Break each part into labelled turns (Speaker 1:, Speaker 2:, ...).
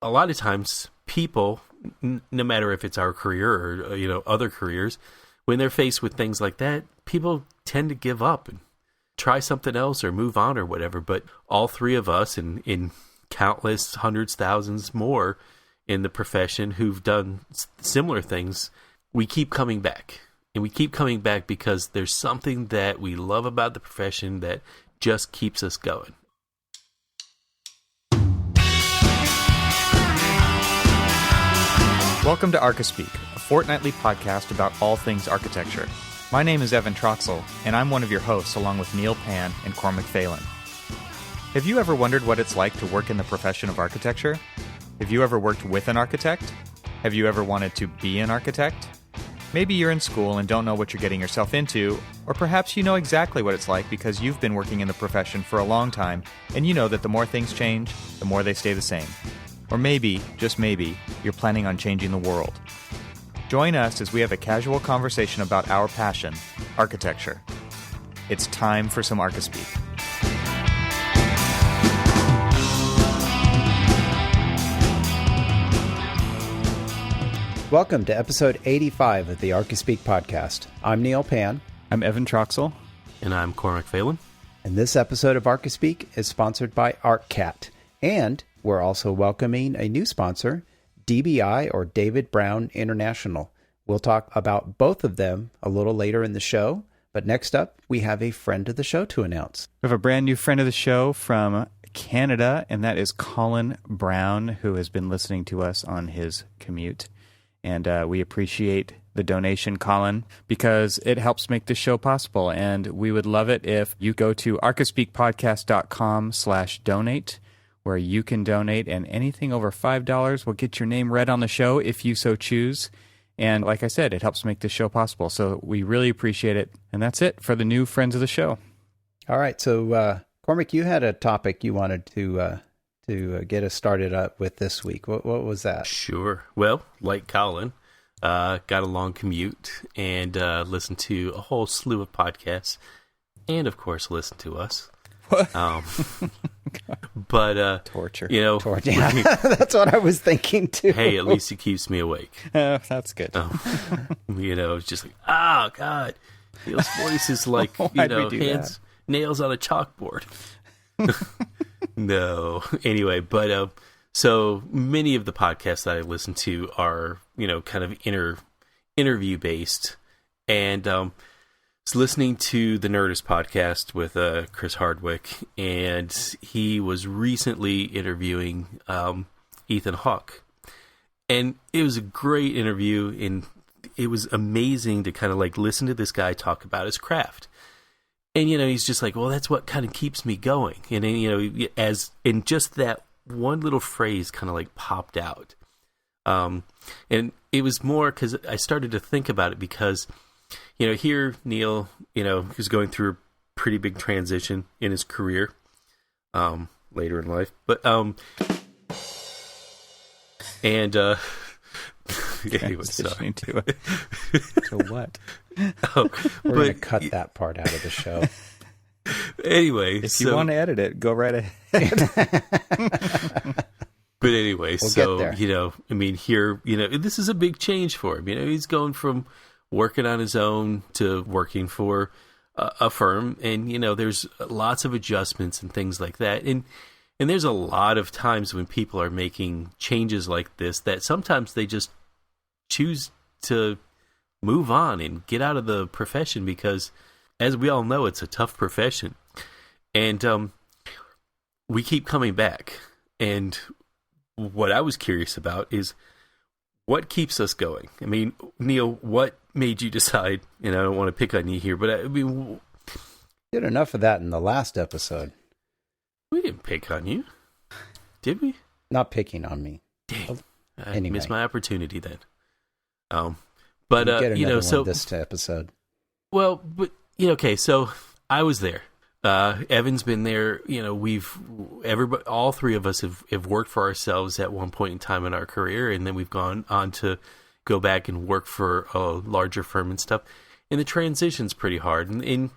Speaker 1: a lot of times people, no matter if it's our career or, other careers, when they're faced with things like that, people tend to give up and try something else or move on or whatever. But all three of us and in countless hundreds, thousands more in the profession who've done similar things, we keep coming back. And we keep coming back because there's something that we love about the profession that just keeps us going.
Speaker 2: Welcome to Archispeak, a fortnightly podcast about all things architecture. My name is Evan Troxel, and I'm one of your hosts along with Neil Pan and Cormac Phelan. Have you ever wondered what it's like to work in the profession of architecture? Have you ever worked with an architect? Have you ever wanted to be an architect? Maybe you're in school and don't know what you're getting yourself into, or perhaps you know exactly what it's like because you've been working in the profession for a long time, and you know that the more things change, the more they stay the same. Or maybe, just maybe, you're planning on changing the world. Join us as we have a casual conversation about our passion, architecture. It's time for some Archispeak.
Speaker 3: Welcome to episode 85 of the Archispeak podcast. I'm Neil Pan.
Speaker 2: I'm Evan Troxel.
Speaker 1: And I'm Cormac Phelan.
Speaker 3: And this episode of Archispeak is sponsored by ArcCat. And we're also welcoming a new sponsor, DBI or David Brown International. We'll talk about both of them a little later in the show. But next up, we have a friend of the show to announce.
Speaker 2: We have a brand new friend of the show from Canada, and that is Colin Brown, who has been listening to us on his commute. And we appreciate the donation, Colin, because it helps make this show possible. And we would love it if you go to archispeakpodcast.com/donate, where you can donate, and anything over $5 will get your name read on the show if you so choose. And like I said, it helps make this show possible. So we really appreciate it. And that's it for the new friends of the show.
Speaker 3: All right. So, Cormac, you had a topic you wanted to get us started up with this week. What was that?
Speaker 1: Sure. Well, like Colin, got a long commute and listened to a whole slew of podcasts, and of course, listened to us.
Speaker 2: What?
Speaker 1: But
Speaker 2: torture.
Speaker 3: Torture. Yeah. That's what I was thinking too.
Speaker 1: Hey, at least it keeps me awake.
Speaker 2: That's good.
Speaker 1: It's just like, oh God, Neil's voice is like nails on a chalkboard. No. Anyway, but so many of the podcasts that I listen to are, kind of interview based. And was listening to the Nerdist podcast with Chris Hardwick, and he was recently interviewing Ethan Hawke. And it was a great interview, and it was amazing to kind of like listen to this guy talk about his craft. And, he's just like, well, that's what kind of keeps me going. And then, as in just that one little phrase kind of like popped out. And it was more because I started to think about it because, here Neil, was going through a pretty big transition in his career later in life. But, and, anyway, sorry.
Speaker 2: To what?
Speaker 3: We're going to cut that part out of the show.
Speaker 1: Anyway,
Speaker 2: if you want to edit it, go right ahead.
Speaker 1: But anyway,
Speaker 3: we'll get there.
Speaker 1: Here, this is a big change for him. He's going from working on his own to working for a firm, and there's lots of adjustments and things like that. And there's a lot of times when people are making changes like this that sometimes they just choose to move on and get out of the profession because, as we all know, it's a tough profession. And we keep coming back. And what I was curious about is what keeps us going? I mean, Neil, what made you decide, and I don't want to pick on you here, but
Speaker 3: did enough of that in the last episode.
Speaker 1: We didn't pick on you, did we?
Speaker 3: Not picking on me.
Speaker 1: Dang, I
Speaker 3: anyway.
Speaker 1: missed my opportunity then.
Speaker 3: But get another one this episode.
Speaker 1: Well, but okay. So I was there. Evan's been there. All three of us have worked for ourselves at one point in time in our career, and then we've gone on to go back and work for a larger firm and stuff. And the transition's pretty hard. And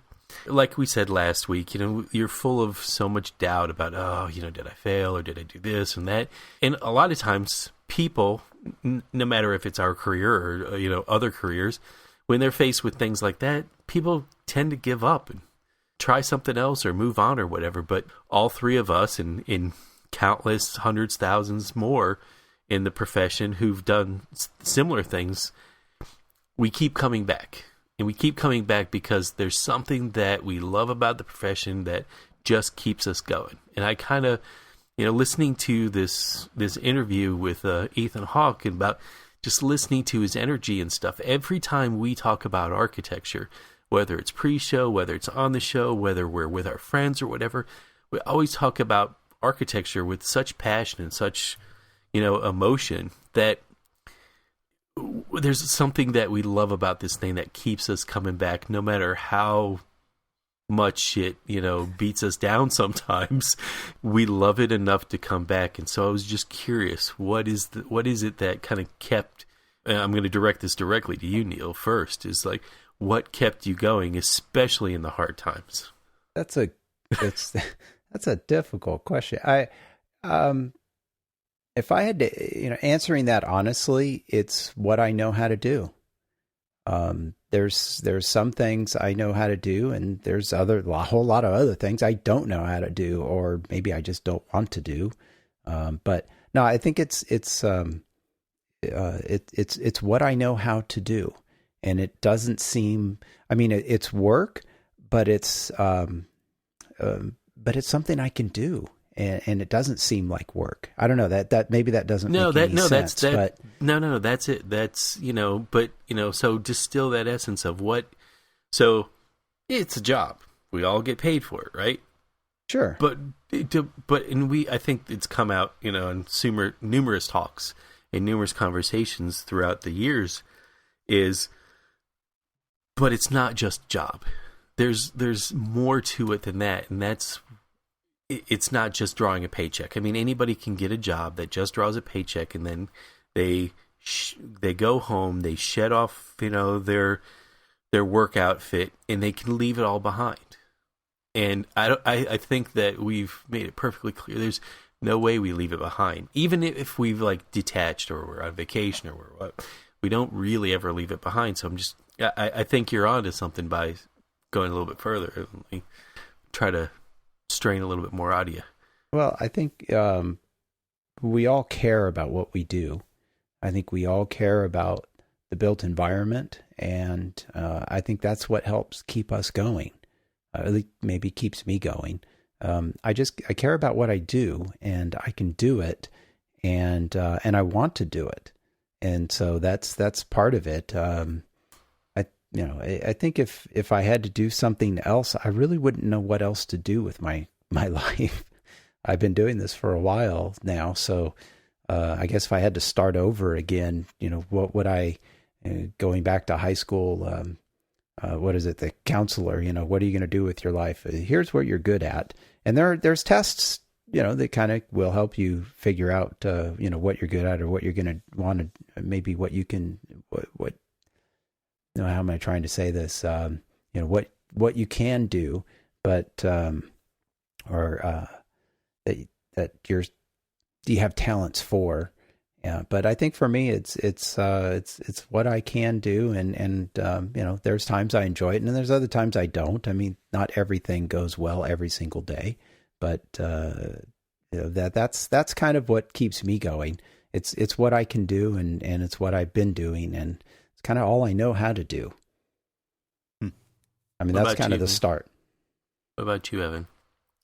Speaker 1: like we said last week, you're full of so much doubt about, did I fail or did I do this and that? And a lot of times people, no matter if it's our career or, other careers, when they're faced with things like that, people tend to give up and try something else or move on or whatever. But all three of us in countless hundreds, thousands more in the profession who've done similar things, we keep coming back. And we keep coming back because there's something that we love about the profession that just keeps us going. And I kind of, listening to this interview with Ethan Hawke and about just listening to his energy and stuff, every time we talk about architecture, whether it's pre-show, whether it's on the show, whether we're with our friends or whatever, we always talk about architecture with such passion and such, emotion that there's something that we love about this thing that keeps us coming back no matter how much shit, beats us down sometimes. We love it enough to come back. And so I was just curious, what is it that kind of kept, I'm going to direct this directly to you, Neil, first, is like, what kept you going, especially in the hard times?
Speaker 3: That's a difficult question. If I had to, answering that honestly, it's what I know how to do. There's some things I know how to do, and there's a whole lot of other things I don't know how to do, or maybe I just don't want to do. But no, I think it's what I know how to do, and it doesn't seem. I mean, it's work, but it's something I can do. And it doesn't seem like work. I don't know that maybe that doesn't make any sense. That's it. That's
Speaker 1: so distill that essence of what. So it's a job. We all get paid for it, right?
Speaker 3: Sure.
Speaker 1: But I think it's come out, in numerous talks and numerous conversations throughout the years, but it's not just job. There's more to it than that, and that's. It's not just drawing a paycheck. I mean, anybody can get a job that just draws a paycheck, and then they go home, they shed off, their work outfit, and they can leave it all behind. And I think that we've made it perfectly clear. There's no way we leave it behind, even if we've detached or we're on vacation or we don't really ever leave it behind. So I think you're onto something by going a little bit further. Try to strain a little bit more out of you.
Speaker 3: Well, I think we all care about what we do. I think we all care about the built environment, and I think that's what helps keep us going. At least maybe keeps me going. I care about what I do, and I can do it, and I want to do it, and so that's part of it. I think if I had to do something else, I really wouldn't know what else to do with my life. I've been doing this for a while now, so I guess if I had to start over again, what would I, going back to high school, what is it, the counselor, what are you going to do with your life? Here's what you're good at. And there's tests, that kind of will help you figure out, what you're good at or what you're going to want to, maybe what you can, what how am I trying to say this? What you can do, but that you have talents for. Yeah, but I think for me, it's what I can do, and there's times I enjoy it, and there's other times I don't. I mean, not everything goes well every single day, but that's kind of what keeps me going. It's what I can do, and it's what I've been doing, and kind of all I know how to do. I mean, that's kind of the start.
Speaker 1: What about you, Evan?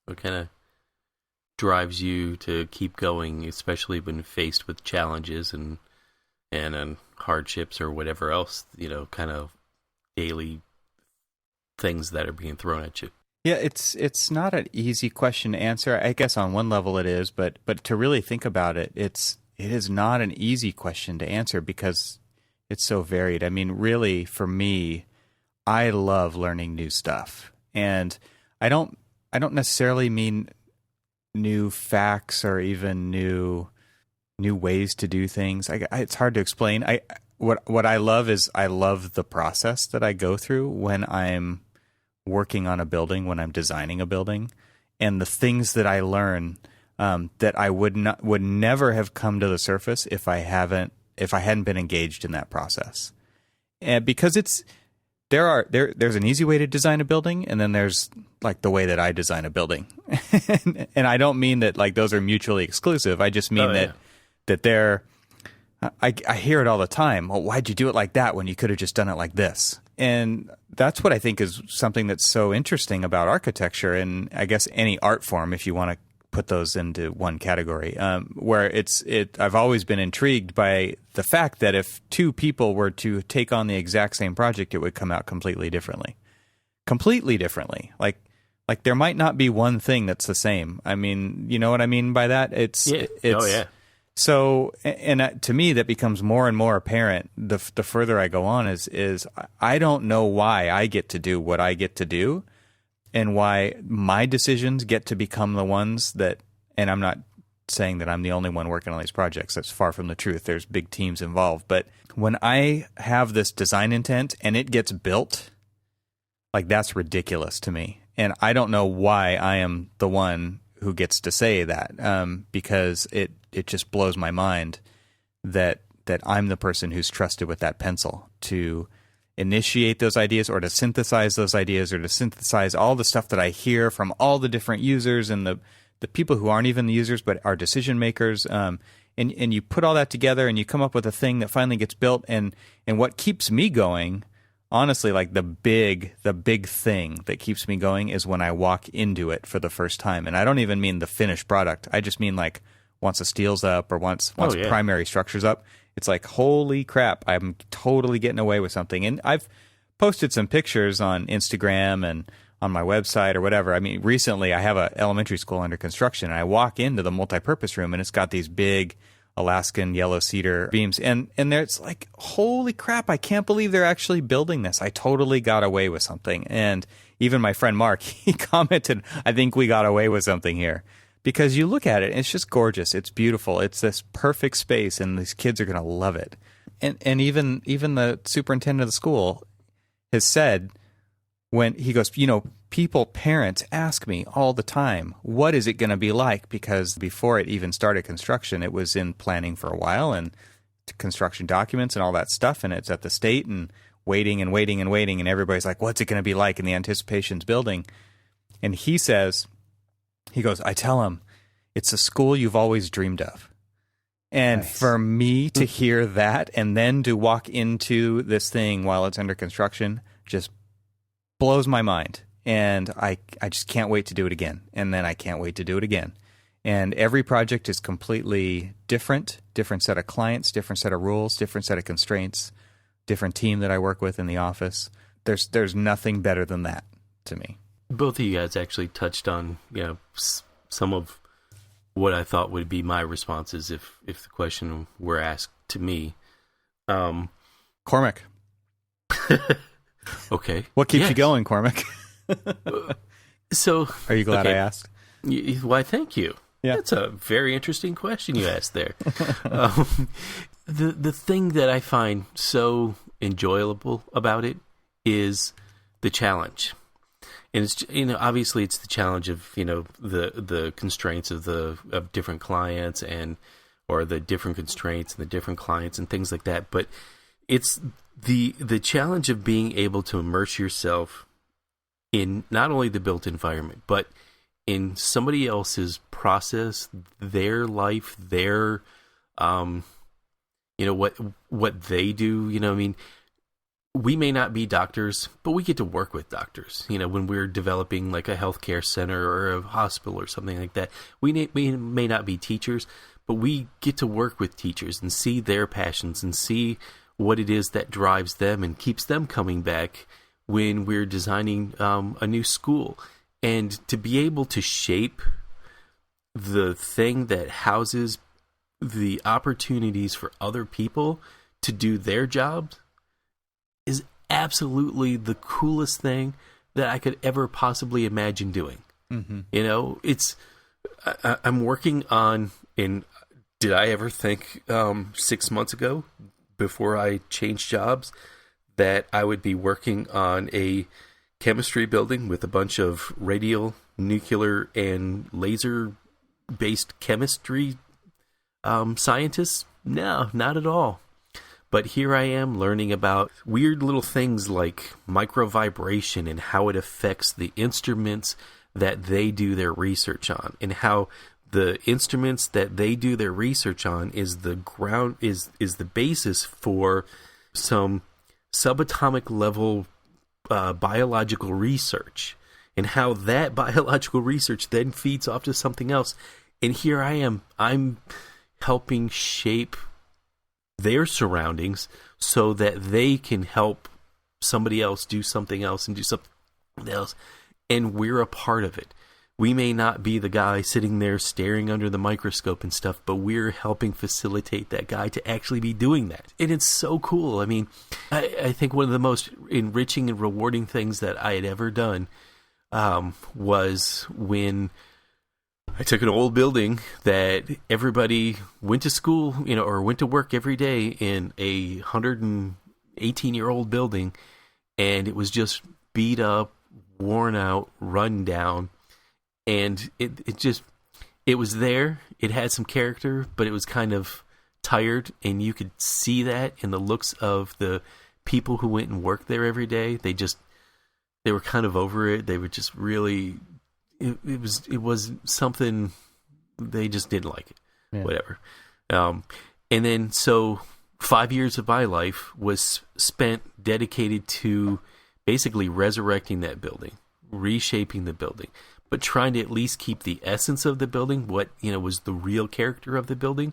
Speaker 1: What kind of drives you to keep going, especially when faced with challenges and hardships or whatever else, kind of daily things that are being thrown at you?
Speaker 2: Yeah, it's not an easy question to answer. I guess on one level it is, but to really think about it, it is not an easy question to answer because it's so varied. I mean, really, for me, I love learning new stuff, and I don't necessarily mean new facts or even new ways to do things. It's hard to explain. What I love is I love the process that I go through when I'm working on a building when I'm designing a building, and the things that I learn that I would never have come to the surface if I hadn't been engaged in that process. And because there's an easy way to design a building, and then there's like the way that I design a building. And I don't mean that like those are mutually exclusive. I just mean that they're, I hear it all the time. Well, why'd you do it like that when you could have just done it like this? And that's what I think is something that's so interesting about architecture, and I guess any art form, if you want to put those into one category, where I've always been intrigued by the fact that if two people were to take on the exact same project, it would come out completely differently. Like there might not be one thing that's the same. I mean, you know what I mean by that? So, and to me, that becomes more and more apparent the further I go on is I don't know why I get to do what I get to do, and why my decisions get to become the ones that, and I'm not saying that I'm the only one working on these projects. That's far from the truth. There's big teams involved. But when I have this design intent and it gets built, like that's ridiculous to me. And I don't know why I am the one who gets to say that, because it just blows my mind that I'm the person who's trusted with that pencil to initiate those ideas, or to synthesize those ideas, or to synthesize all the stuff that I hear from all the different users and the people who aren't even the users but are decision makers. And you put all that together and you come up with a thing that finally gets built. And what keeps me going, honestly, like the big thing that keeps me going is when I walk into it for the first time. And I don't even mean the finished product. I just mean like once the steel's up or once primary structure's up. It's like, holy crap, I'm totally getting away with something. And I've posted some pictures on Instagram and on my website or whatever. I mean, recently I have an elementary school under construction, and I walk into the multipurpose room, and it's got these big Alaskan yellow cedar beams. And there's like, holy crap, I can't believe they're actually building this. I totally got away with something. And even my friend Mark, he commented, I think we got away with something here. Because you look at it, and it's just gorgeous. It's beautiful. It's this perfect space, and these kids are going to love it. And even the superintendent of the school has said, when he goes, parents ask me all the time, what is it going to be like? Because before it even started construction, it was in planning for a while, and construction documents and all that stuff, and it's at the state and waiting, and everybody's like, what's it going to be like? And the anticipation's building. And he goes, I tell him, it's a school you've always dreamed of. And nice. For me to hear that and then to walk into this thing while it's under construction just blows my mind. And I just can't wait to do it again. And then I can't wait to do it again. And every project is completely different set of clients, different set of rules, different set of constraints, different team that I work with in the office. There's nothing better than that to me.
Speaker 1: Both of you guys actually touched on, some of what I thought would be my responses if the question were asked to me.
Speaker 2: Cormac.
Speaker 1: Okay.
Speaker 2: What keeps you going, Cormac?
Speaker 1: So,
Speaker 2: are you glad I asked?
Speaker 1: Why, thank you.
Speaker 2: Yeah.
Speaker 1: That's a very interesting question you asked there. The thing that I find so enjoyable about it is the challenge. And it's, obviously it's the challenge of, the constraints of different clients or the different constraints and the different clients and things like that. But it's the challenge of being able to immerse yourself in not only the built environment, but in somebody else's process, their life, their, what they do, we may not be doctors, but we get to work with doctors. When we're developing like a healthcare center or a hospital or something like that, we may not be teachers, but we get to work with teachers and see their passions and see what it is that drives them and keeps them coming back when we're designing a new school. And to be able to shape the thing that houses the opportunities for other people to do their jobs is absolutely the coolest thing that I could ever possibly imagine doing. Mm-hmm. I'm working on, and did I ever think 6 months ago, before I changed jobs, that I would be working on a chemistry building with a bunch of radial, nuclear, and laser-based chemistry scientists? No, not at all. But here I am learning about weird little things like microvibration and how it affects the instruments that they do their research on, and how the instruments that they do their research on is the ground is the basis for some subatomic level biological research, and how that biological research then feeds off to something else. And here I am, I'm helping shape their surroundings so that they can help somebody else do something else and do something else, and we're a part of it. We may not be the guy sitting there staring under the microscope and stuff, but we're helping facilitate that guy to actually be doing that. And it's so cool. I mean, I think one of the most enriching and rewarding things that I had ever done was when I took an old building that everybody went to school, or went to work every day in, a 118-year-old building, and it was just beat up, worn out, run down. And it was there. It had some character, but it was kind of tired, and you could see that in the looks of the people who went and worked there every day. They were kind of over it. They were just really, it was something, they just didn't like it. Yeah. Whatever. And then, so 5 years of my life was spent dedicated to basically resurrecting that building, reshaping the building, but trying to at least keep the essence of the building, what was the real character of the building,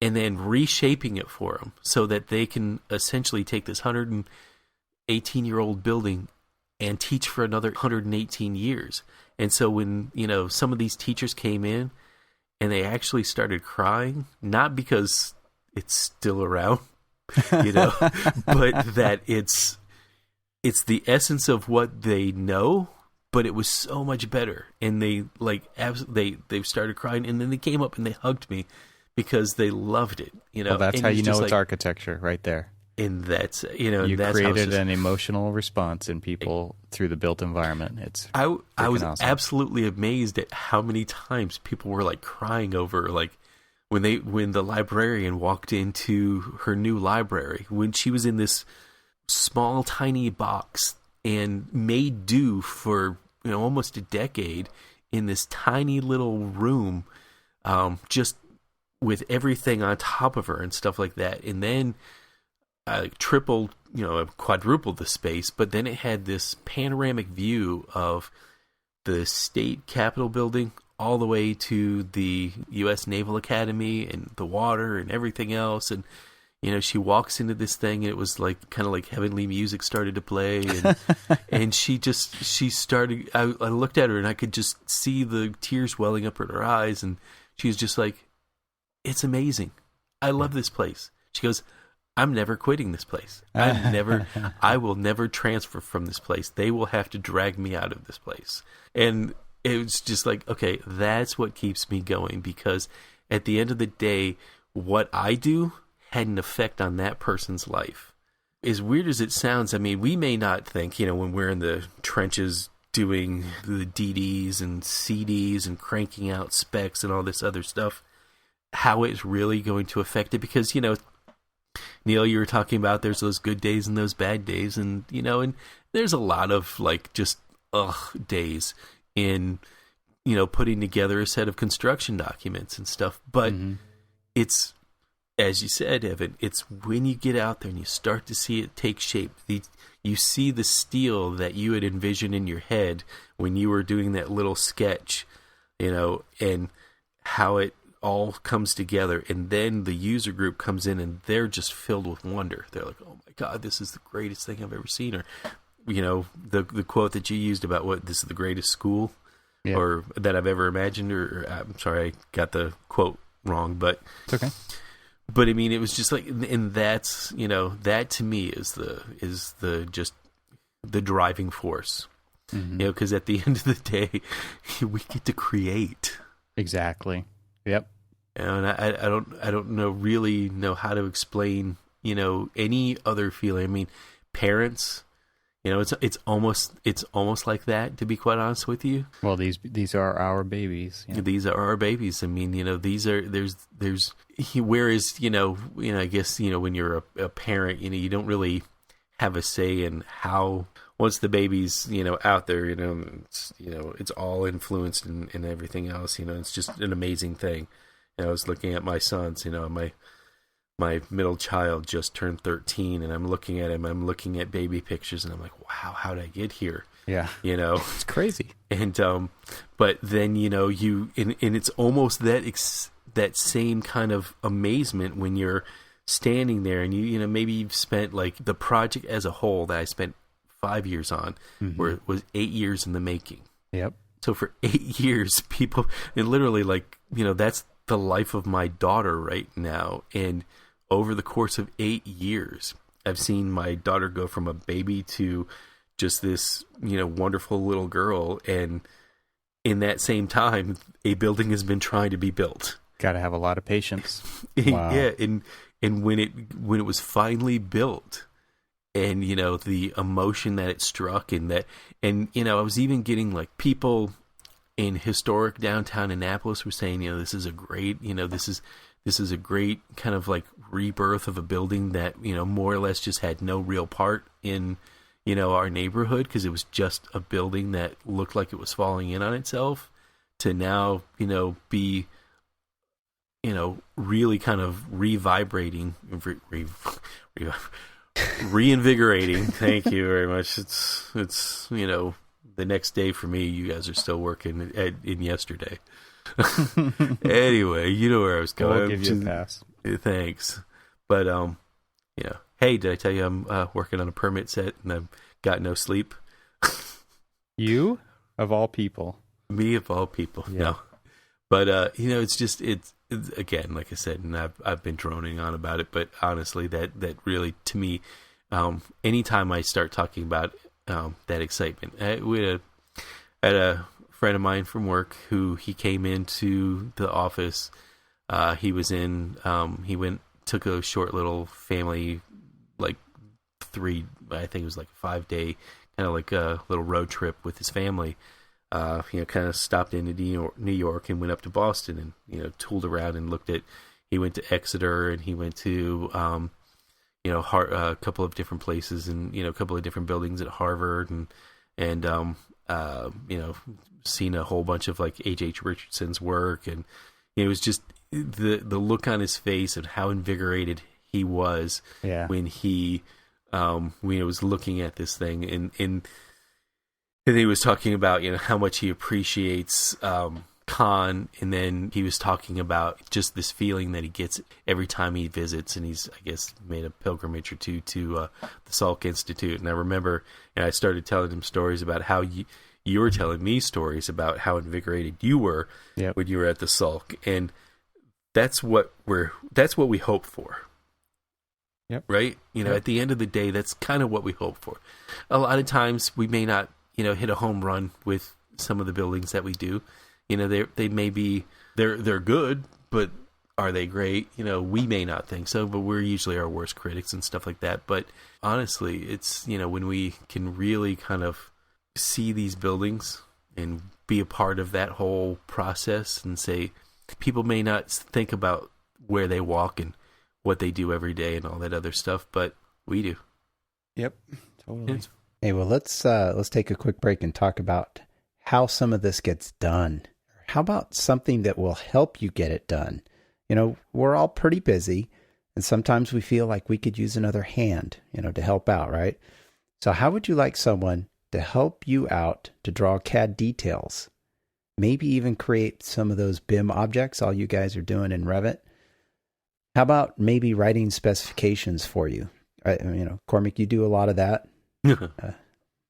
Speaker 1: and then reshaping it for them so that they can essentially take this 118-year-old building and teach for another 118 years. And so when some of these teachers came in and they actually started crying, not because it's still around, but that it's the essence of what they know, but it was so much better. And they they started crying, and then they came up and they hugged me because they loved it.
Speaker 2: Well, that's how you know it's architecture right there.
Speaker 1: And that's
Speaker 2: you
Speaker 1: that's
Speaker 2: created an emotional response in people through the built environment.
Speaker 1: I was
Speaker 2: awesome.
Speaker 1: Absolutely amazed at how many times people were like crying over when the librarian walked into her new library, when she was in this small tiny box and made do for almost a decade in this tiny little room, just with everything on top of her and stuff like that. And then tripled, quadrupled the space, but then it had this panoramic view of the state capitol building all the way to the U.S. Naval Academy and the water and everything else. And she walks into this thing, and it was kind of heavenly music started to play, and and she started. I looked at her, and I could just see the tears welling up in her eyes, and she was just like, "It's amazing. I love this place." She goes, "I'm never quitting this place. I will never transfer from this place. They will have to drag me out of this place." And it was just like, okay, that's what keeps me going, because at the end of the day, what I do had an effect on that person's life. As weird as it sounds, I mean, we may not think, when we're in the trenches doing the DDs and CDs and cranking out specs and all this other stuff, how it's really going to affect it. Because, Neil, you were talking about there's those good days and those bad days, and, and there's a lot of just days in, putting together a set of construction documents and stuff. But it's, as you said, Evan, it's when you get out there and you start to see it take shape. You see the steel that you had envisioned in your head when you were doing that little sketch, and how it all comes together. And then the user group comes in, and they're just filled with wonder. They're like, "Oh my God, this is the greatest thing I've ever seen." Or, the quote that you used about this is the greatest school, or that I've ever imagined. Or I'm sorry, I got the quote wrong, but
Speaker 2: it's okay.
Speaker 1: But I mean, it was just and that's, that to me is the just the driving force, because at the end of the day, we get to create.
Speaker 2: Exactly. Yep.
Speaker 1: And I don't know how to explain, any other feeling. I mean, parents, it's almost like that, to be quite honest with you.
Speaker 2: Well, these are our babies. Yeah.
Speaker 1: These are our babies. I mean, these are there's whereas I guess when you're a parent, you don't really have a say in how once the baby's out there, it's all influenced and everything else. It's just an amazing thing. I was looking at my sons. My middle child just turned 13, and I'm looking at him. I'm looking at baby pictures, and I'm like, wow, how did I get here?
Speaker 2: Yeah,
Speaker 1: it's
Speaker 2: crazy.
Speaker 1: And but then and it's almost that same kind of amazement when you're standing there, and maybe you've spent like the project as a whole that I spent 5 years on, where it was 8 years in the making.
Speaker 2: Yep.
Speaker 1: So for 8 years, people, and literally that's the life of my daughter right now, and over the course of 8 years, I've seen my daughter go from a baby to just this, wonderful little girl. And in that same time, a building has been trying to be built.
Speaker 2: Got to have a lot of patience.
Speaker 1: Wow. Yeah. And when it was finally built, and, the emotion that it struck, and I was even getting like people in historic downtown Annapolis were saying, this is a great, this is a great kind of like rebirth of a building that, more or less just had no real part in, our neighborhood, because it was just a building that looked like it was falling in on itself, to now, be, really kind of reinvigorating. Thank you very much. It's the next day for me. You guys are still working in yesterday. Anyway, you know where I was going.
Speaker 2: I'll give you a pass.
Speaker 1: Thanks. But hey, did I tell you I'm working on a permit set and I've got no sleep?
Speaker 2: You of all people.
Speaker 1: Me of all people.
Speaker 2: Yeah.
Speaker 1: No. But it's again, like I said, and I've been droning on about it, but honestly, that really, to me, anytime I start talking about that excitement, I had a friend of mine from work who he came into the office. He took a short little family, like I think it was like a 5-day kind of like a little road trip with his family. Kind of stopped into New York and went up to Boston and, tooled around and he went to Exeter, and he went to, a couple of different places, and, a couple of different buildings at Harvard, and seen a whole bunch of like H. Richardson's work. And it was just the look on his face and how invigorated he was when he was looking at this thing, and he was talking about, how much he appreciates Khan, and then he was talking about just this feeling that he gets every time he visits, and he's, I guess, made a pilgrimage or two to the Salk Institute. And I remember, and I started telling him stories about how you were telling me stories about how invigorated you were when you were at the Salk, and that's what we hope for.
Speaker 2: Yep.
Speaker 1: Right? At the end of the day, that's kind of what we hope for. A lot of times we may not hit a home run with some of the buildings that we do. They may be, they're good, but are they great? We may not think so, but we're usually our worst critics and stuff like that. But honestly, it's, when we can really kind of see these buildings and be a part of that whole process, and say, people may not think about where they walk and what they do every day and all that other stuff, but we do.
Speaker 2: Yep, totally.
Speaker 3: Hey, well, let's take a quick break and talk about how some of this gets done. How about something that will help you get it done? We're all pretty busy, and sometimes we feel like we could use another hand, to help out, right? So how would you like someone to help you out to draw CAD details? Maybe even create some of those BIM objects all you guys are doing in Revit? How about maybe writing specifications for you? Cormac, you do a lot of that.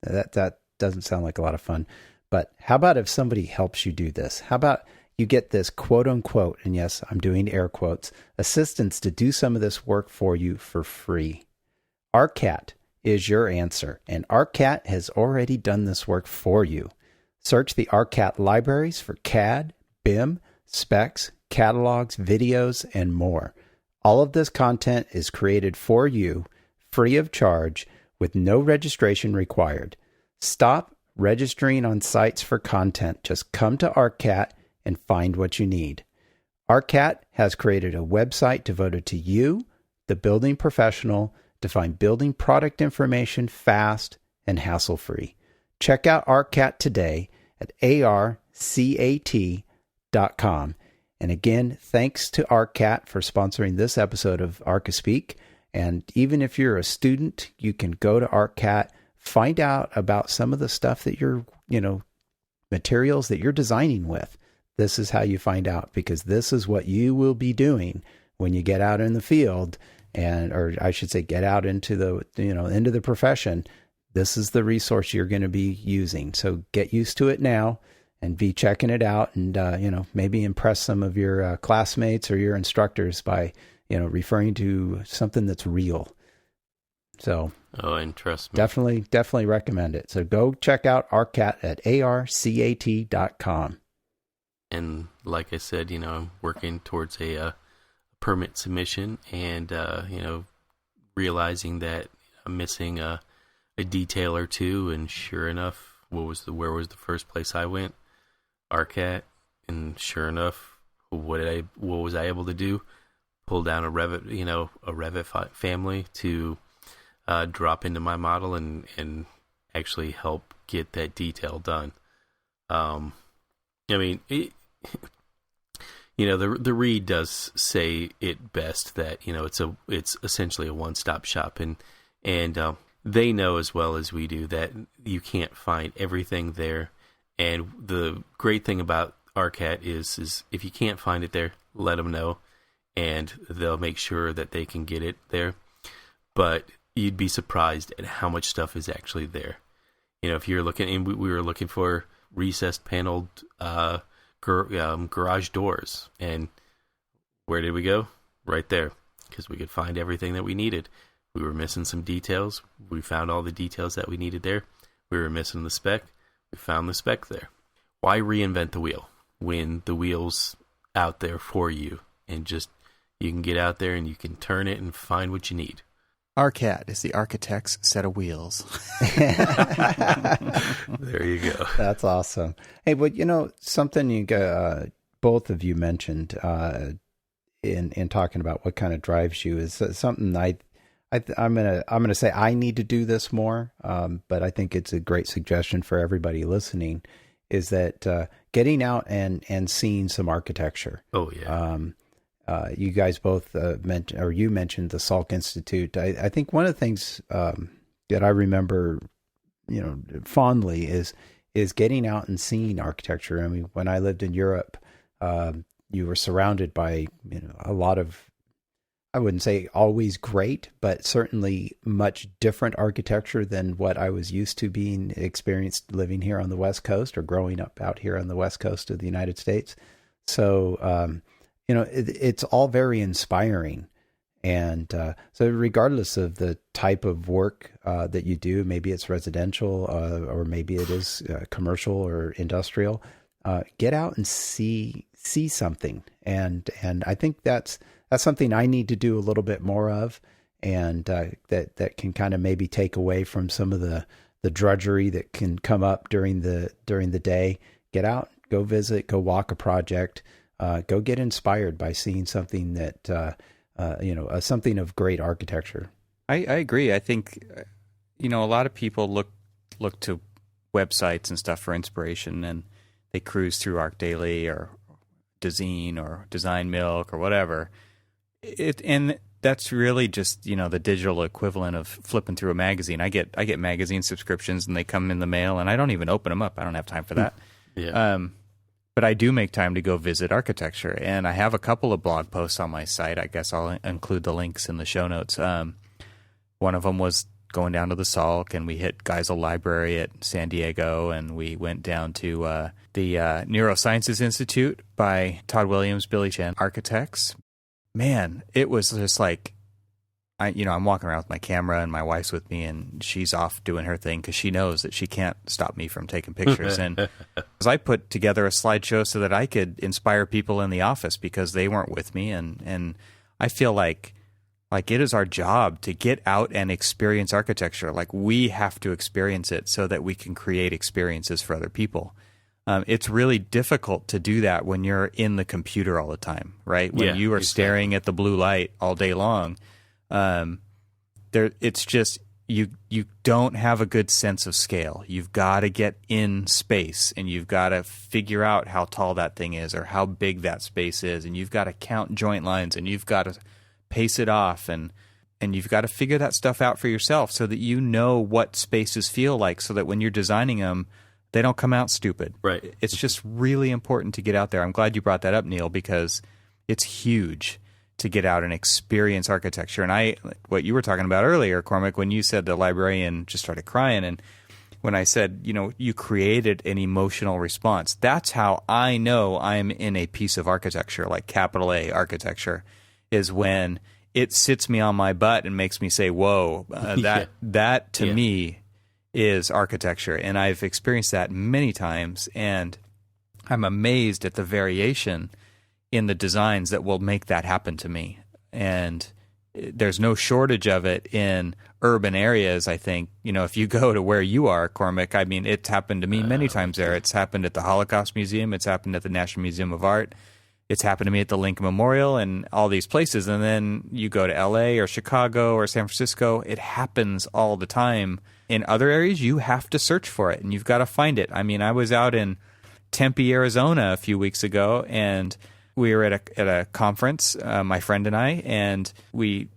Speaker 3: That doesn't sound like a lot of fun. But how about if somebody helps you do this? How about you get this quote unquote, and yes, I'm doing air quotes, assistance to do some of this work for you for free? ArcCat is your answer, and ArcCat has already done this work for you. Search the ArcCat libraries for CAD, BIM, specs, catalogs, videos, and more. All of this content is created for you, free of charge, with no registration required. Stop registering on sites for content. Just come to ArcCat and find what you need. ArcCat has created a website devoted to you, the building professional, to find building product information fast and hassle-free. Check out ArcCat today at arcat.com. And again, thanks to ArcCat for sponsoring this episode of Archispeak. And even if you're a student, you can go to ArcCat, find out about some of the stuff that you're, materials that you're designing with. This is how you find out, because this is what you will be doing when you get out in the field, or I should say, get out into into the profession. This is the resource you're going to be using. So get used to it now and be checking it out, and maybe impress some of your classmates or your instructors by referring to something that's real. So
Speaker 1: and trust me,
Speaker 3: definitely recommend it. So go check out ArcCat at arcat.com.
Speaker 1: And like I said, I'm working towards a permit submission, and realizing that I'm missing a detail or two, and sure enough, where was the first place I went? ArcCat. And sure enough, what was I able to do? Pull down a Revit family to drop into my model and actually help get that detail done. The read does say it best that it's essentially a one-stop shop, and they know as well as we do that you can't find everything there. And the great thing about ArcCat is if you can't find it there, let them know, and they'll make sure that they can get it there. But you'd be surprised at how much stuff is actually there. If you're looking, and we were looking for recessed paneled garage doors, and where did we go? Right there, because we could find everything that we needed. We were missing some details. We found all the details that we needed there. We were missing the spec. We found the spec there. Why reinvent the wheel when the wheel's out there for you, and just you can get out there and you can turn it and find what you need?
Speaker 2: ArcCat is the architect's set of wheels.
Speaker 1: There you go.
Speaker 3: That's awesome. Hey, but something you both of you mentioned in talking about what kind of drives you is something I'm gonna say I need to do this more. But I think it's a great suggestion for everybody listening. Is that getting out and seeing some architecture? Oh yeah. You guys both mentioned the Salk Institute. I think one of the things that I remember, fondly is getting out and seeing architecture. I mean, when I lived in Europe, you were surrounded by a lot of, I wouldn't say always great, but certainly much different architecture than what I was used to being experienced living here on the West Coast or growing up out here on the West Coast of the United States. So, it's all very inspiring. And so regardless of the type of work that you do, maybe it's residential or maybe it is commercial or industrial, get out and see something. And I think that's something I need to do a little bit more of, and that can kind of maybe take away from some of the drudgery that can come up during the day. Get out, go visit, go walk a project, go get inspired by seeing something that something of great architecture.
Speaker 2: I agree. I think a lot of people look to websites and stuff for inspiration, and they cruise through ArcDaily or Dezeen or Design Milk or whatever. And that's really just the digital equivalent of flipping through a magazine. I get magazine subscriptions and they come in the mail, and I don't even open them up. I don't have time for that. Yeah. But I do make time to go visit architecture, and I have a couple of blog posts on my site. I guess I'll include the links in the show notes. One of them was going down to the Salk, and we hit Geisel Library at San Diego, and we went down to the Neurosciences Institute by Todd Williams, Billy Chen Architects. Man, it was just like, I'm walking around with my camera, and my wife's with me, and she's off doing her thing because she knows that she can't stop me from taking pictures. And as I put together a slideshow so that I could inspire people in the office because they weren't with me, and I feel like Like, it is our job to get out and experience architecture. Like, we have to experience it so that we can create experiences for other people. It's really difficult to do that when you're in the computer all the time, right? When you are staring at the blue light all day long, it's just you don't have a good sense of scale. You've got to get in space, and you've got to figure out how tall that thing is or how big that space is, and you've got to count joint lines, and you've got to pace it off, and you've got to figure that stuff out for yourself so that you know what spaces feel like, so that when you're designing them, they don't come out stupid.
Speaker 1: Right.
Speaker 2: It's just really important to get out there. I'm glad you brought that up, Neil, because it's huge to get out and experience architecture. And what you were talking about earlier, Cormac, when you said the librarian just started crying, and when I said, you created an emotional response, that's how I know I'm in a piece of architecture, like capital A architecture, is when it sits me on my butt and makes me say, whoa, that to me is architecture. And I've experienced that many times, and I'm amazed at the variation in the designs that will make that happen to me. And there's no shortage of it in urban areas, I think. If you go to where you are, Cormac, I mean, it's happened to me many times there. It's happened at the Holocaust Museum. It's happened at the National Museum of Art. It's happened to me at the Lincoln Memorial and all these places. And then you go to LA or Chicago or San Francisco. It happens all the time. In other areas, you have to search for it, and you've got to find it. I mean, I was out in Tempe, Arizona a few weeks ago, and we were at a conference, my friend and I, and we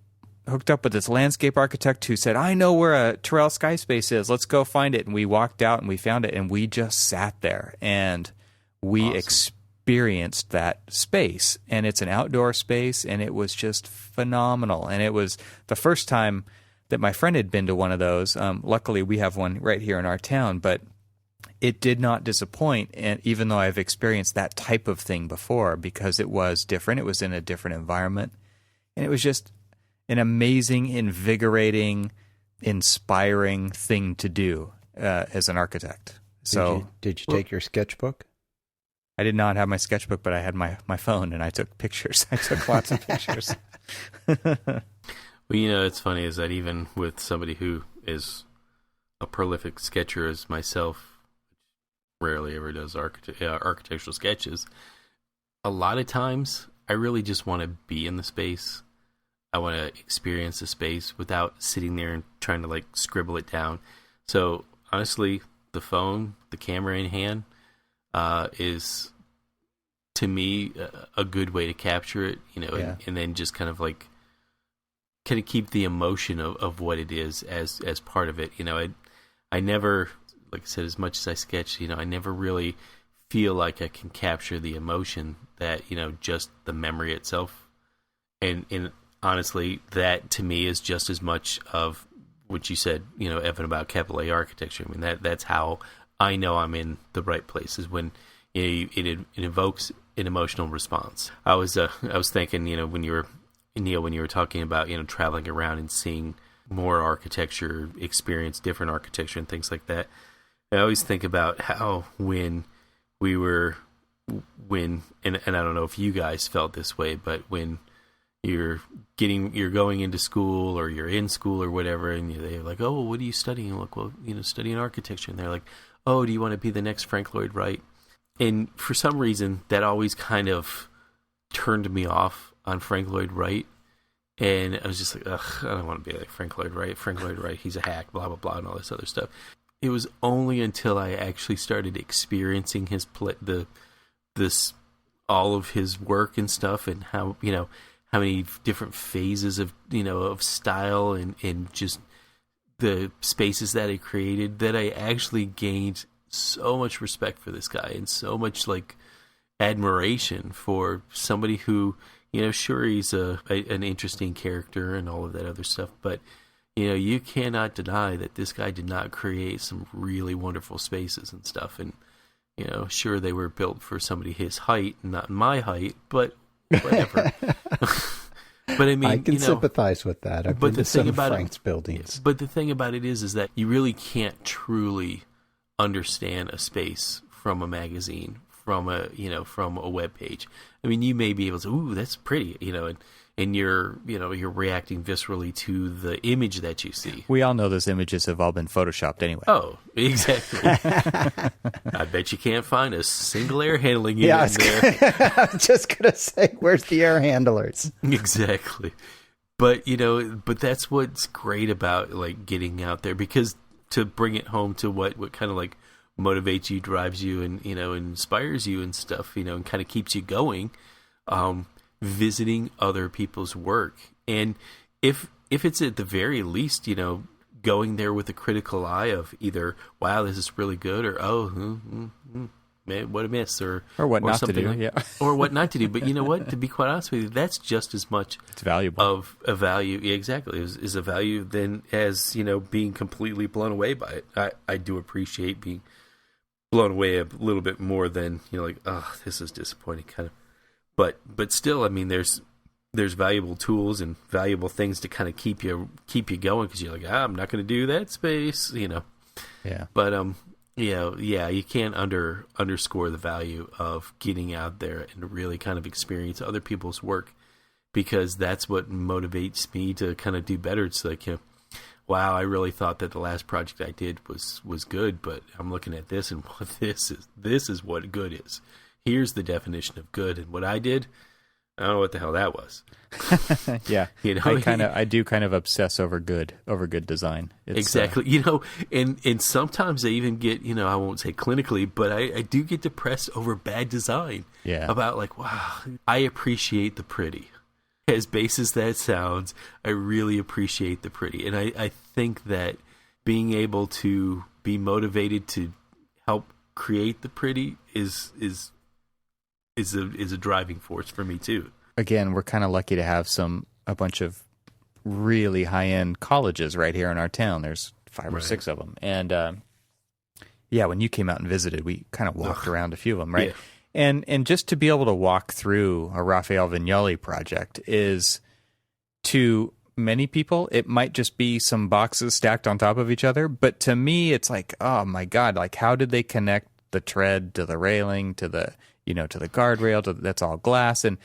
Speaker 2: hooked up with this landscape architect who said, I know where a Terrell Sky Space is. Let's go find it. And we walked out and we found it, and we just sat there, and we experienced that space. And it's an outdoor space, and it was just phenomenal. And it was the first time that my friend had been to one of those. Luckily, we have one right here in our town, but it did not disappoint, and even though I've experienced that type of thing before, because it was different. It was in a different environment, and it was just an amazing, invigorating, inspiring thing to do as an architect. So,
Speaker 3: did you take your sketchbook?
Speaker 2: I did not have my sketchbook, but I had my phone, and I took pictures. I took lots of pictures.
Speaker 1: Well, it's funny is that even with somebody who is a prolific sketcher as myself, rarely ever does architectural sketches, a lot of times I really just want to be in the space. I want to experience the space without sitting there and trying to scribble it down. So honestly, the phone, the camera in hand, is to me a good way to capture it, and then just kind of keep the emotion of what it is as part of it. I never, like I said, as much as I sketch, I never really feel like I can capture the emotion that, just the memory itself. And honestly, that to me is just as much of what you said, Evan, about capital A architecture. I mean, that's how I know I'm in the right place, is when it evokes an emotional response. I was thinking, when you were talking about, traveling around and seeing more architecture, experience different architecture and things like that, I always think about how and I don't know if you guys felt this way, but when you're going into school or you're in school or whatever, and they're like, oh, well, what are you studying? Like, well, studying architecture. And they're like, oh, do you want to be the next Frank Lloyd Wright? And for some reason, that always kind of turned me off on Frank Lloyd Wright. And I was just like, ugh, I don't want to be like Frank Lloyd Wright. Frank Lloyd Wright, he's a hack, blah, blah, blah, and all this other stuff. It was only until I actually started experiencing all of his work and stuff, and how many different phases of, of style and just the spaces that he created, that I actually gained so much respect for this guy and so much admiration for somebody who, sure, he's an interesting character and all of that other stuff, but you cannot deny that this guy did not create some really wonderful spaces and stuff. And sure, they were built for somebody his height, not my height, but whatever. But I mean,
Speaker 3: I can sympathize with that. I've been to some of Frank's buildings.
Speaker 1: But the thing about it is that you really can't truly understand a space from a magazine, from a web page. I mean, you may be able to, ooh, that's pretty, and you're reacting viscerally to the image that you see.
Speaker 2: We all know those images have all been photoshopped anyway.
Speaker 1: Oh, exactly. I bet you can't find a single air handling unit in there.
Speaker 3: I was just going to say, where's the air handlers?
Speaker 1: Exactly. But, but that's what's great about, like, getting out there, because to bring it home to what kind of, like, motivates you, drives you, and, inspires you and stuff, and kind of keeps you going, visiting other people's work. And if it's at the very least, going there with a critical eye of either, wow, this is really good, or, oh, man, what a miss, or
Speaker 2: what not to do, yeah.
Speaker 1: Or what not to do. But you know what? To be quite honest with you, that's just as much
Speaker 2: it's valuable
Speaker 1: of a value. Yeah, exactly, is a value than as being completely blown away by it. I do appreciate being blown away a little bit more than like, oh, this is disappointing, kind of. But still, I mean, there's valuable tools and valuable things to kind of keep you going, because you're like, I'm not going to do that space,
Speaker 2: Yeah.
Speaker 1: But you can't underscore the value of getting out there and really kind of experience other people's work, because that's what motivates me to kind of do better. It's like, wow, I really thought that the last project I did was good, but I'm looking at this, and this is what good is. Here's the definition of good, and what I did, I don't know what the hell that was.
Speaker 2: Yeah, I do kind of obsess over good design. It's,
Speaker 1: exactly, and sometimes I even get, I won't say clinically, but I do get depressed over bad design.
Speaker 2: Yeah,
Speaker 1: about like, wow, I appreciate the pretty. As base as that sounds, I really appreciate the pretty, and I think that being able to be motivated to help create the pretty is a driving force for me too.
Speaker 2: Again, we're kind of lucky to have a bunch of really high-end colleges right here in our town. There's 5 or 6 of them. And when you came out and visited, we kind of walked around a few of them, right? Yeah. And just to be able to walk through a Raphael Vignoli project is, to many people, it might just be some boxes stacked on top of each other. But to me, it's like, oh my God, like how did they connect the tread to the railing to the to the guardrail, that's all glass, and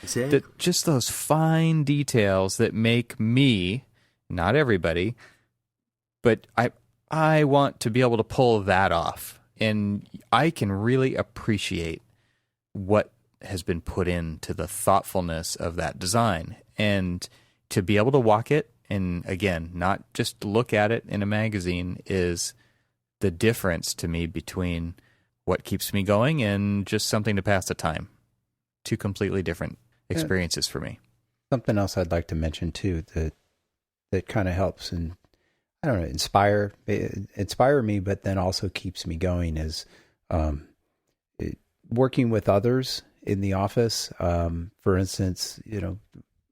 Speaker 2: just those fine details that make me, not everybody, but I want to be able to pull that off, and I can really appreciate what has been put into the thoughtfulness of that design, and to be able to walk it, and again, not just look at it in a magazine, is the difference to me between what keeps me going and just something to pass the time. 2 completely different experiences for me.
Speaker 3: Something else I'd like to mention too that kind of helps and I don't know, inspire me, but then also keeps me going is working with others in the office. For instance,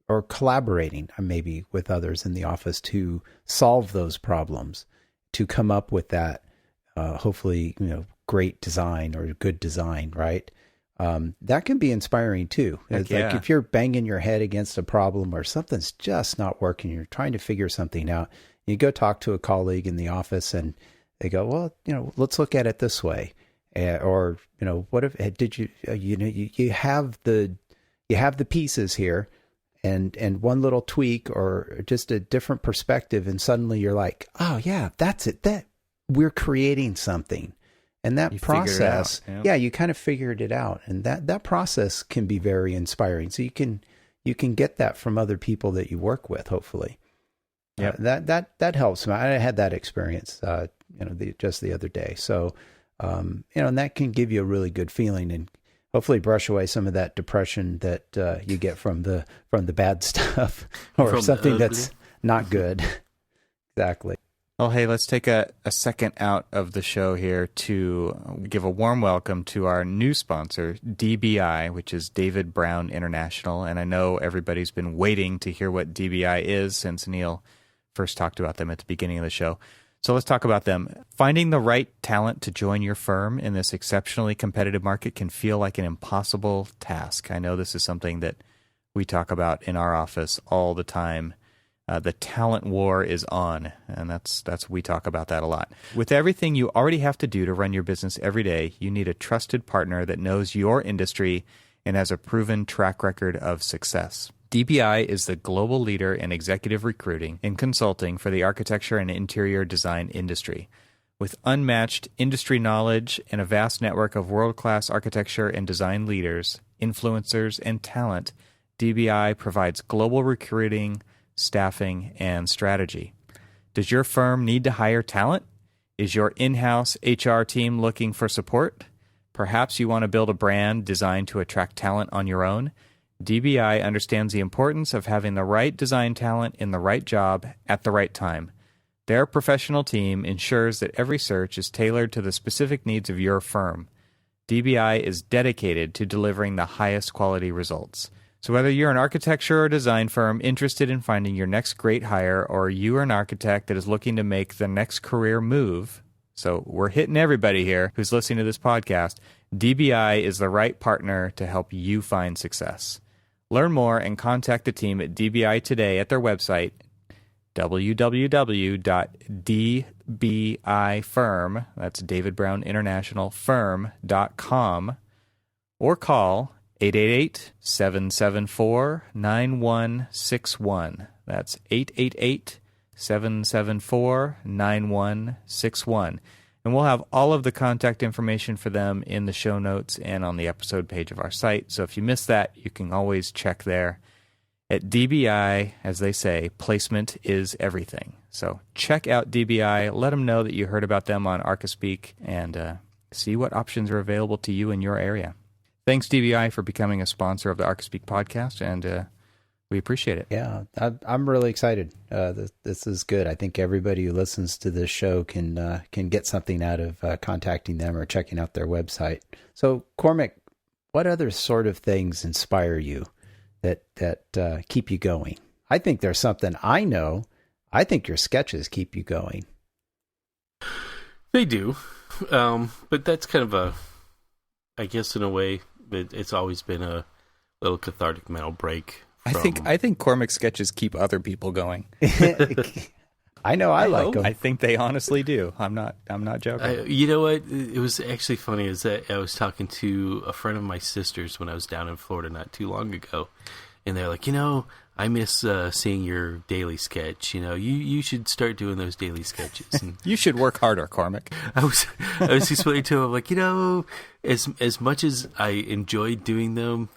Speaker 3: or collaborating maybe with others in the office to solve those problems, to come up with that hopefully great design or good design, right? That can be inspiring too. Like if you're banging your head against a problem or something's just not working, you're trying to figure something out, you go talk to a colleague in the office and they go, well, let's look at it this way. Or, what if, did you, you have the pieces here and one little tweak or just a different perspective. And suddenly you're like, oh yeah, that's it. That we're creating something. And that process, you kind of figured it out, and that process can be very inspiring. So you can get that from other people that you work with, hopefully. Yeah, that helps. I had that experience, just the other day. So, and that can give you a really good feeling, and hopefully brush away some of that depression that you get from the bad stuff or from something that's not good. Exactly.
Speaker 2: Well, hey, let's take a second out of the show here to give a warm welcome to our new sponsor, DBI, which is David Brown International. And I know everybody's been waiting to hear what DBI is since Neil first talked about them at the beginning of the show. So let's talk about them. Finding the right talent to join your firm in this exceptionally competitive market can feel like an impossible task. I know this is something that we talk about in our office all the time. The talent war is on, and that's we talk about that a lot. With everything you already have to do to run your business every day, you need a trusted partner that knows your industry and has a proven track record of success. DBI is the global leader in executive recruiting and consulting for the architecture and interior design industry. With unmatched industry knowledge and a vast network of world-class architecture and design leaders, influencers, and talent, DBI provides global recruiting, staffing, and strategy. Does your firm need to hire talent? Is your in-house HR team looking for support? Perhaps you want to build a brand designed to attract talent on your own? DBI understands the importance of having the right design talent in the right job at the right time. Their professional team ensures that every search is tailored to the specific needs of your firm. DBI is dedicated to delivering the highest quality results. So whether you're an architecture or design firm interested in finding your next great hire, or you are an architect that is looking to make the next career move, so we're hitting everybody here who's listening to this podcast, DBI is the right partner to help you find success. Learn more and contact the team at DBI today at their website, www.dbifirm, that's David Brown International Firm.com, or call 888-774-9161. That's 888-774-9161. And we'll have all of the contact information for them in the show notes and on the episode page of our site. So if you missed that, you can always check there. At DBI, as they say, placement is everything. So check out DBI. Let them know that you heard about them on Archispeak, and see what options are available to you in your area. Thanks, DBI, for becoming a sponsor of the Archispeak podcast, and we appreciate it.
Speaker 3: Yeah, I'm really excited. This is good. I think everybody who listens to this show can get something out of contacting them or checking out their website. So, Cormac, what other sort of things inspire you that keep you going? I think there's something I know. I think your sketches keep you going.
Speaker 1: They do, but that's kind of I guess in a way, it's always been a little cathartic mental break.
Speaker 2: I think Cormac's sketches keep other people going.
Speaker 3: I know I like them.
Speaker 2: I think they honestly do. I'm not joking.
Speaker 1: You know what? It was actually funny is that I was talking to a friend of my sister's when I was down in Florida not too long ago, and they're like, I miss seeing your daily sketch. You should start doing those daily sketches. And
Speaker 2: you should work harder, Cormac.
Speaker 1: I was explaining to him, like, as much as I enjoyed doing them,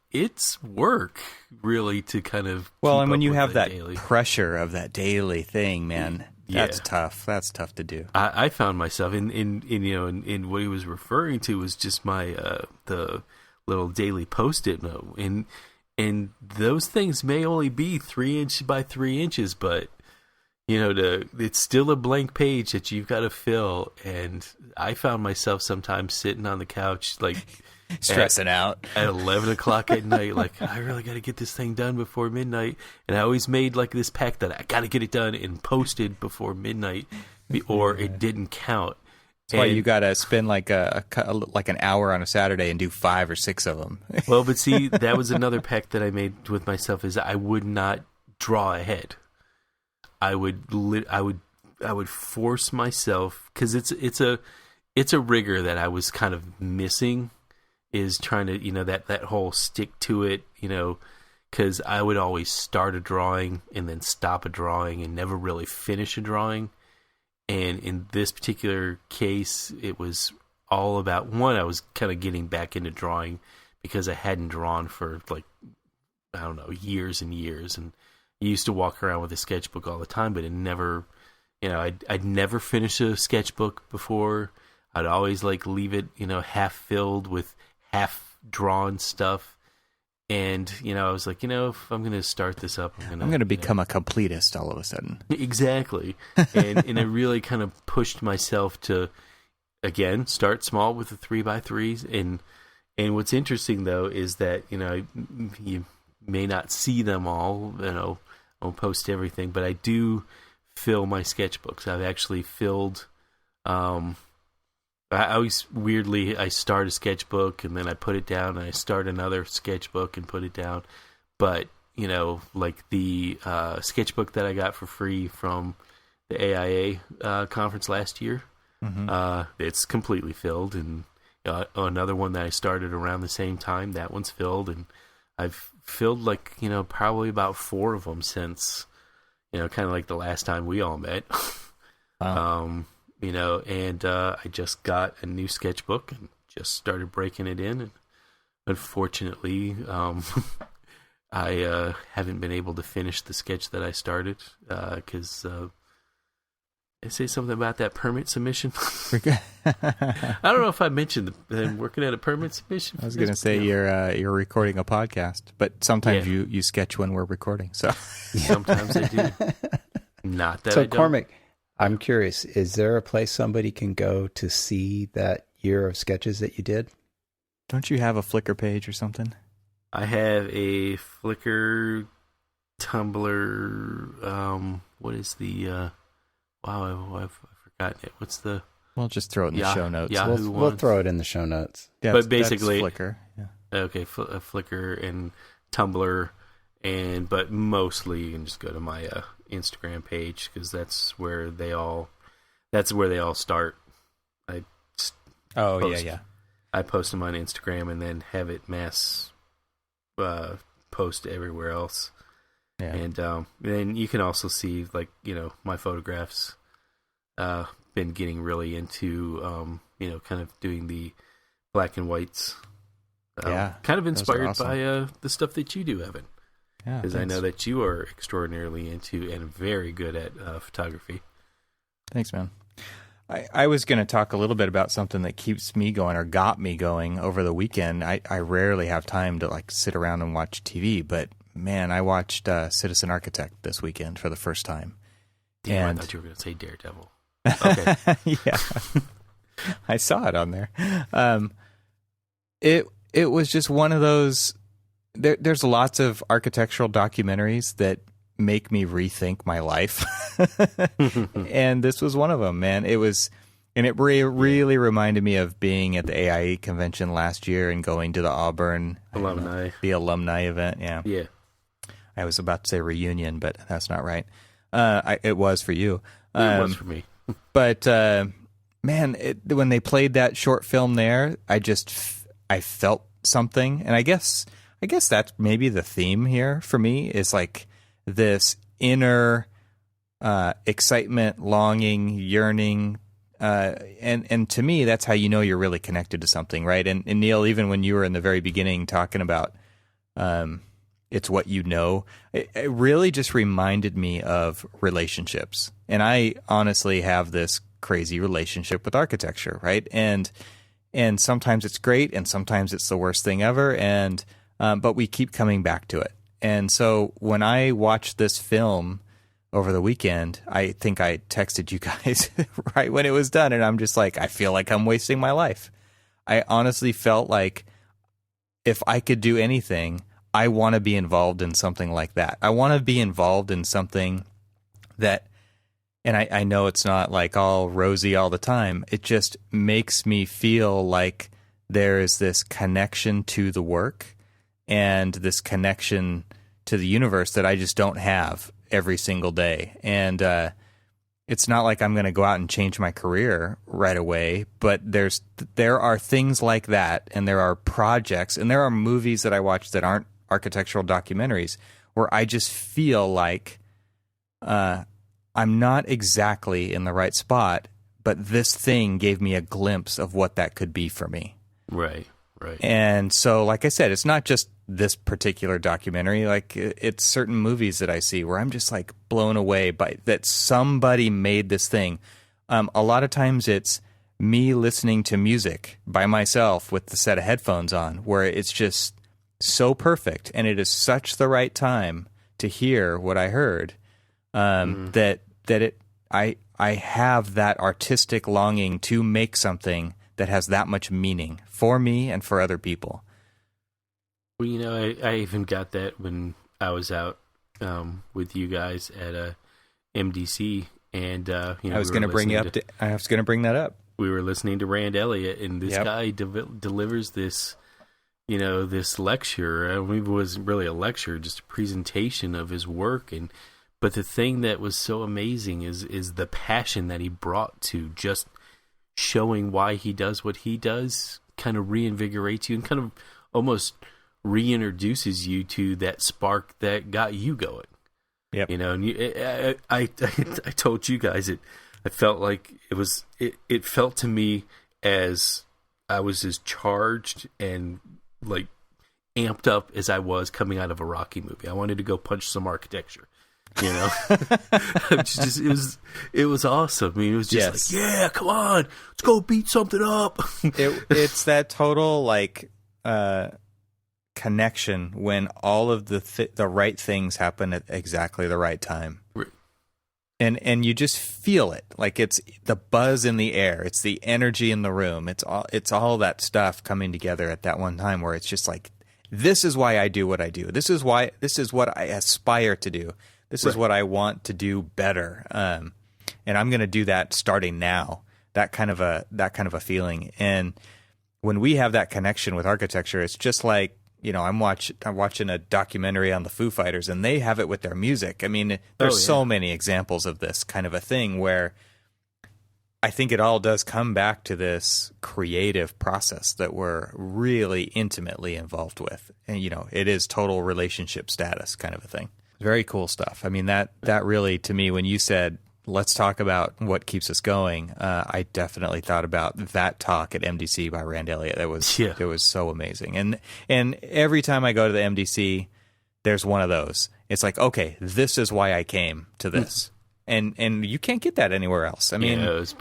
Speaker 1: it's work, really, to kind of
Speaker 2: and when you have that pressure of that daily thing, man, that's tough. That's tough to do.
Speaker 1: I found myself in what he was referring to was just my the little daily Post-it note, and those things may only be 3 inches by 3 inches, but it's still a blank page that you've got to fill. And I found myself sometimes sitting on the couch, like,
Speaker 2: stressing out
Speaker 1: at 11 o'clock at night, like, I really got to get this thing done before midnight. And I always made like this pact that I got to get it done and posted before midnight, or it didn't count.
Speaker 2: That's why you got to spend like an hour on a Saturday and do 5 or 6 of them.
Speaker 1: Well, but see, that was another pact that I made with myself, is I would not draw ahead. I would force myself, because it's a rigor that I was kind of missing, is trying to, that whole stick to it, because I would always start a drawing and then stop a drawing and never really finish a drawing. And in this particular case, it was all about, one, I was kind of getting back into drawing because I hadn't drawn for, like, I don't know, years and years. And I used to walk around with a sketchbook all the time, but it never, I'd never finished a sketchbook before. I'd always, like, leave it, half filled with half drawn stuff. And, I was like, if I'm going to start this up, I'm going
Speaker 2: to become a completist all of a sudden.
Speaker 1: Exactly. And I really kind of pushed myself to, again, start small with the 3x3s. And what's interesting, though, is that, you may not see them all, I'll post everything, but I do fill my sketchbooks. I've actually filled, I always I start a sketchbook and then I put it down, and I start another sketchbook and put it down. But, like the sketchbook that I got for free from the AIA conference last year, it's completely filled. And another one that I started around the same time, that one's filled. And I've filled like, probably about 4 of them since, kind of like the last time we all met.
Speaker 2: Wow.
Speaker 1: And I just got a new sketchbook and just started breaking it in. And unfortunately, I haven't been able to finish the sketch that I started because I say something about that permit submission. I don't know if I mentioned I'm working at a permit submission.
Speaker 2: I was going to say you're recording a podcast, but sometimes you sketch when we're recording. So
Speaker 1: sometimes I do. Not that
Speaker 3: so
Speaker 1: I don't.
Speaker 3: Cormac, I'm curious, is there a place somebody can go to see that year of sketches that you did?
Speaker 2: Don't you have a Flickr page or something?
Speaker 1: I have a Flickr, Tumblr. What is the? Wow, I've forgotten it. What's the?
Speaker 2: We'll just throw it in the show notes.
Speaker 3: We'll throw it in the show notes.
Speaker 2: Yeah,
Speaker 1: but basically,
Speaker 2: that's Flickr. Yeah.
Speaker 1: Okay, Flickr and Tumblr, but mostly you can just go to my Instagram page because that's where they all start. I post them on Instagram and then have it mass post everywhere else.
Speaker 2: Yeah.
Speaker 1: And then you can also see my photographs. Been getting really into kind of doing the black and whites. Kind of inspired by the stuff that you do, Evan.
Speaker 2: Yeah,
Speaker 1: because I know that you are extraordinarily into and very good at photography.
Speaker 2: Thanks, man. I was going to talk a little bit about something that keeps me going or got me going over the weekend. I rarely have time to sit around and watch TV, but man, I watched Citizen Architect this weekend for the first time.
Speaker 1: Damn, I thought you were going to say Daredevil. Okay.
Speaker 2: Yeah. I saw it on there. It was just one of those. There's lots of architectural documentaries that make me rethink my life, and this was one of them. Man, it was, and it really reminded me of being at the AIE convention last year and going to the Auburn the alumni event. Yeah. I was about to say reunion, but that's not right. It was for you.
Speaker 1: It was for me.
Speaker 2: But man, when they played that short film there, I felt something, and I guess that's maybe the theme here for me is this inner excitement, longing, yearning, and to me, that's how you know you're really connected to something, right? And Neil, even when you were in the very beginning talking about it's what you know, it really just reminded me of relationships. And I honestly have this crazy relationship with architecture, right? And sometimes it's great, and sometimes it's the worst thing ever, and but we keep coming back to it. And so when I watched this film over the weekend, I think I texted you guys right when it was done, and I'm just I feel like I'm wasting my life. I honestly felt like if I could do anything, I want to be involved in something like that. I want to be involved in something that, and I know it's not all rosy all the time. It just makes me feel like there is this connection to the work and this connection to the universe that I just don't have every single day. And it's not like I'm going to go out and change my career right away, but there are things like that, and there are projects, and there are movies that I watch that aren't architectural documentaries where I just feel like I'm not exactly in the right spot, but this thing gave me a glimpse of what that could be for me.
Speaker 1: Right.
Speaker 2: And so, like I said, it's not just this particular documentary. It's certain movies that I see where I'm just blown away by that somebody made this thing. A lot of times it's me listening to music by myself with the set of headphones on, where it's just so perfect, and it is such the right time to hear what I heard. I have that artistic longing to make something that has that much meaning for me and for other people.
Speaker 1: Well, I even got that when I was out with you guys at MDC, and
Speaker 2: I was going to bring that up.
Speaker 1: We were listening to Rand Elliott, and this guy delivers this, this lecture. It wasn't really a lecture, just a presentation of his work, but the thing that was so amazing is the passion that he brought to just showing why he does what he does. Kind of reinvigorates you and kind of almost reintroduces you to that spark that got you going.
Speaker 2: Yep.
Speaker 1: You know, and I told you guys I felt like it felt to me as I was as charged and like amped up as I was coming out of a Rocky movie. I wanted to go punch some architecture. You know, it was awesome. I mean, it was just like, yeah, come on, let's go beat something up.
Speaker 2: It's that total like connection when all of the right things happen at exactly the right time,
Speaker 1: Right.
Speaker 2: and you just feel it. Like it's the buzz in the air, it's the energy in the room, it's all that stuff coming together at that one time where it's just like, this is why I do what I do. This is what I aspire to do. This is what I want to do better, and I'm going to do that starting now. That kind of a feeling. And when we have that connection with architecture, it's just like, you know, I'm watching a documentary on the Foo Fighters, and they have it with their music. I mean, there's so many examples of this kind of a thing where I think it all does come back to this creative process that we're really intimately involved with, and you know, it is total relationship status kind of a thing. Very cool stuff. I mean, that really, to me, when you said, let's talk about what keeps us going, I definitely thought about that talk at MDC by Rand Elliott. It was so amazing. And every time I go to the MDC, there's one of those. It's like, okay, this is why I came to this. And you can't get that anywhere else. I mean,
Speaker 1: it was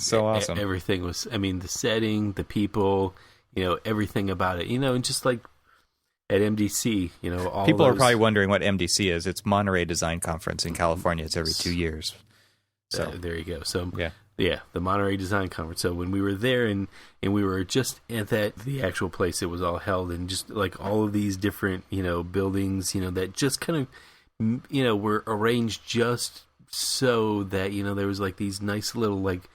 Speaker 2: so awesome.
Speaker 1: Everything was, I mean, the setting, the people, you know, everything about it, you know, and just like, at MDC, you know, all
Speaker 2: people
Speaker 1: those...
Speaker 2: are probably wondering what MDC is. It's Monterey Design Conference in California. It's every 2 years. So
Speaker 1: there you go. So
Speaker 2: yeah,
Speaker 1: the Monterey Design Conference. So when we were there and we were just at the actual place it was all held, and just like all of these different, you know, buildings, you know, that just kind of, you know, were arranged just so that, you know, there was like these nice little like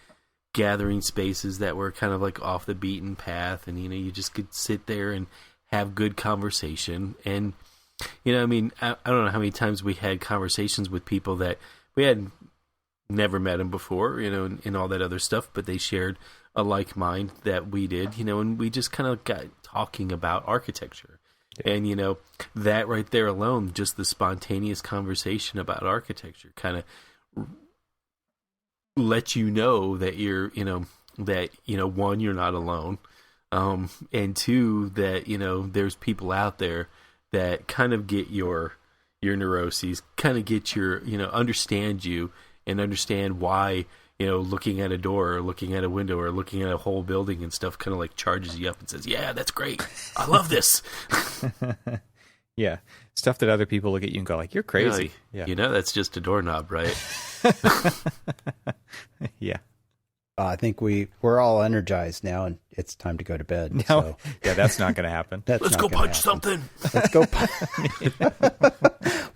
Speaker 1: gathering spaces that were kind of like off the beaten path, and you know, you just could sit there and have good conversation. And you know, I mean, I don't know how many times we had conversations with people that we had never met them before, you know, and all that other stuff, but they shared a like mind that we did, you know, and we just kind of got talking about architecture. And you know, that right there alone, just the spontaneous conversation about architecture kind of let you know that you're, you know, one, you're not alone. And two, that, you know, there's people out there that kind of get your neuroses, kind of get your, you know, understand you and understand why, you know, looking at a door or looking at a window or looking at a whole building and stuff kind of like charges you up and says, yeah, that's great. I love this.
Speaker 2: Yeah. Stuff that other people look at you and go like, you're crazy.
Speaker 1: Like, yeah. You know, that's just a doorknob, right?
Speaker 2: Yeah.
Speaker 3: I think we're all energized now, and it's time to go to bed.
Speaker 2: No,
Speaker 3: so.
Speaker 2: Yeah, that's not going to happen.
Speaker 1: Let's go punch something.
Speaker 3: Let's go.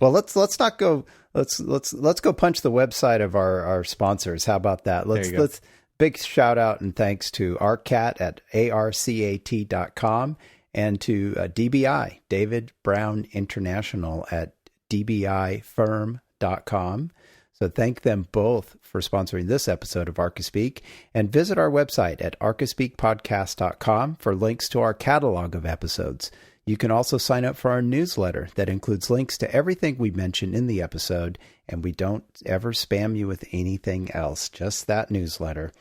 Speaker 3: Well, let's not go. Let's go punch the website of our sponsors. How about that? Let's big shout out and thanks to Arcat at arcat.com and to DBI, David Brown International at dbifirm.com. So thank them both for sponsoring this episode of Archispeak, and visit our website at archispeakpodcast.com for links to our catalog of episodes. You can also sign up for our newsletter that includes links to everything we mentioned in the episode, and we don't ever spam you with anything else, just that newsletter.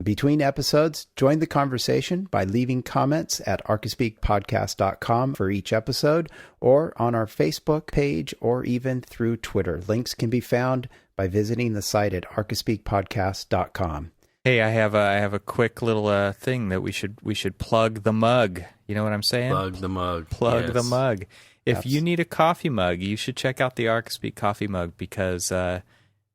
Speaker 3: Between episodes, join the conversation by leaving comments at archispeakpodcast.com for each episode, or on our Facebook page, or even through Twitter. Links can be found by visiting the site at archispeakpodcast.com.
Speaker 2: Hey, I have a quick little thing that we should plug the mug. You know what I'm saying?
Speaker 1: Plug the mug.
Speaker 2: Plug the mug. If you need a coffee mug, you should check out the Archispeak coffee mug, because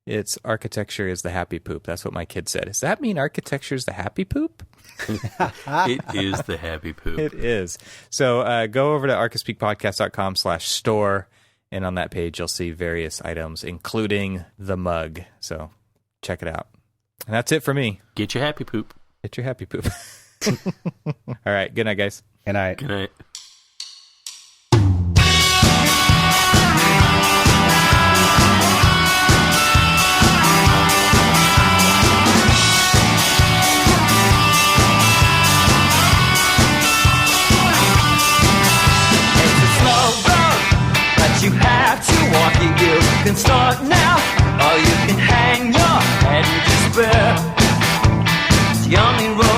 Speaker 2: it's architecture is the happy poop. That's what my kid said. Does that mean architecture is the happy poop?
Speaker 1: It is the happy poop.
Speaker 2: It is. So go over to archispeakpodcast.com/store, and on that page you'll see various items, including the mug. So check it out. And that's it for me.
Speaker 1: Get your happy poop.
Speaker 2: Get your happy poop. All right. Good night, guys.
Speaker 3: Good night.
Speaker 1: Good night.
Speaker 4: or you can hang your head in despair. It's young and